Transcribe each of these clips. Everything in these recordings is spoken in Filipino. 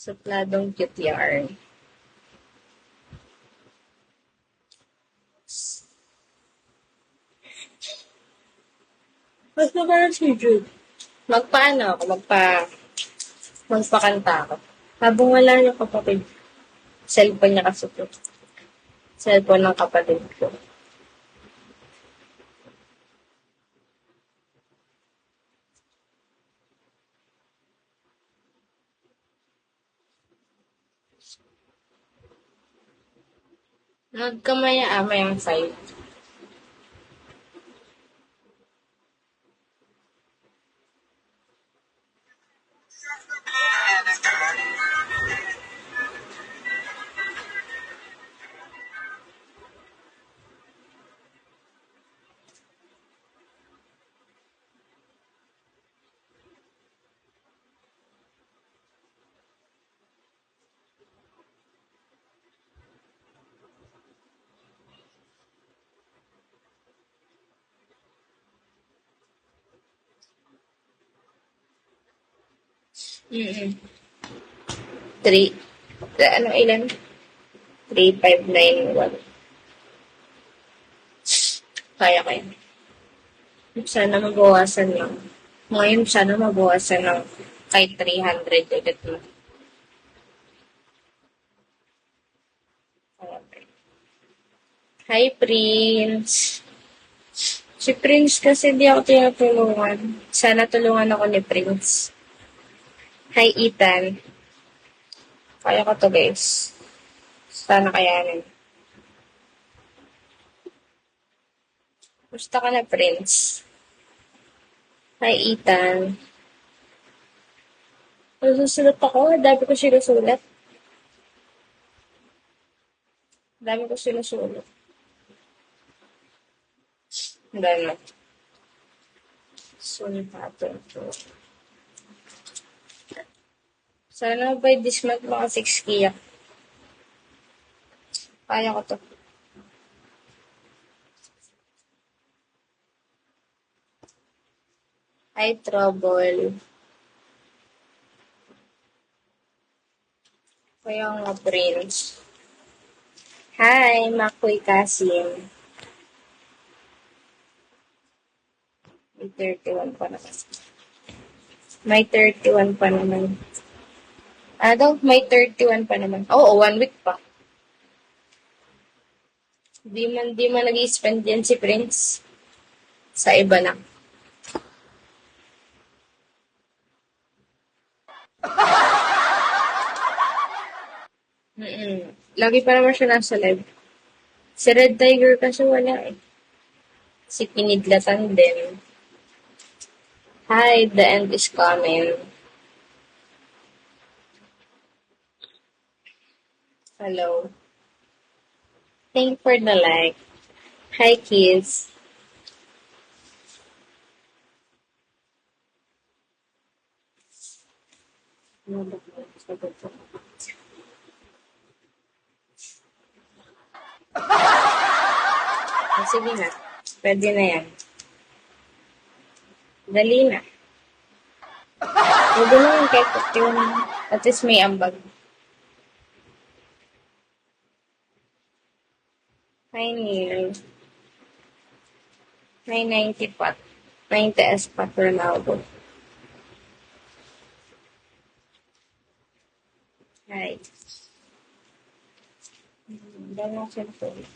Supladong cute yarn. Basta parang si Jude. Magpaano ako, magpakanta ako. Habang wala yung kapatid, cellphone niya kasi po. Cellphone ng kapatid ko. Nagkamaya-ama yung side. Mm-mm. 3. Ilan? 3591. Kaya ko yan. Sana mabawasan lang. Ngayon, sana mabawasan ng kahit 300 ulit mo. Hi, Prince. Si Prince kasi di ako tinutulungan. Sana tulungan ako ni Prince. Hi, Ethan. Kaya ko to, guys. Sana kayanin. Gusto ka na, Prince? Hi, Ethan. Nasusulat ako. Dami ko sinusulat. Dami ko sinusulat. Dami. Sulat natin to. Sana by this month mga 6 kiyak. Kaya ko to. Hi, Trouble. Kaya nga, Prince. Hi, Makoy Kasim. May 31 pa naman. May 31 pa naman. May 31 pa naman. Oo, 1 week pa. Di man nag-i-spend yan si Prince. Sa iba lang. Lagi pa naman siya nasa live. Si Red Tiger kasi wala eh. Si Pinidlatan din. Hi, the end is coming. Hello. Thank you for the like. Hi, kids. Sige na. Pwede na yan. Dali na. Pwede na yung kekot yung at least may ambag. Hi, Neil. Hi, 90 pot. 90S pot Ronaldo. Hi. Dami ako cellphone.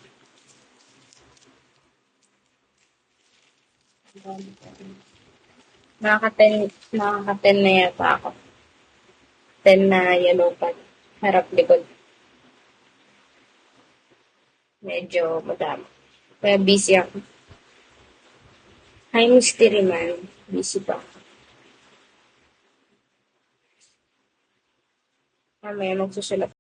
Nakaka-10 na yata ako. 10 na yellow pad. Harap likod. Medyo madami. Kaya busy ako. Hi, Mystery Man. Busy pa ako. Mamaya magsusulat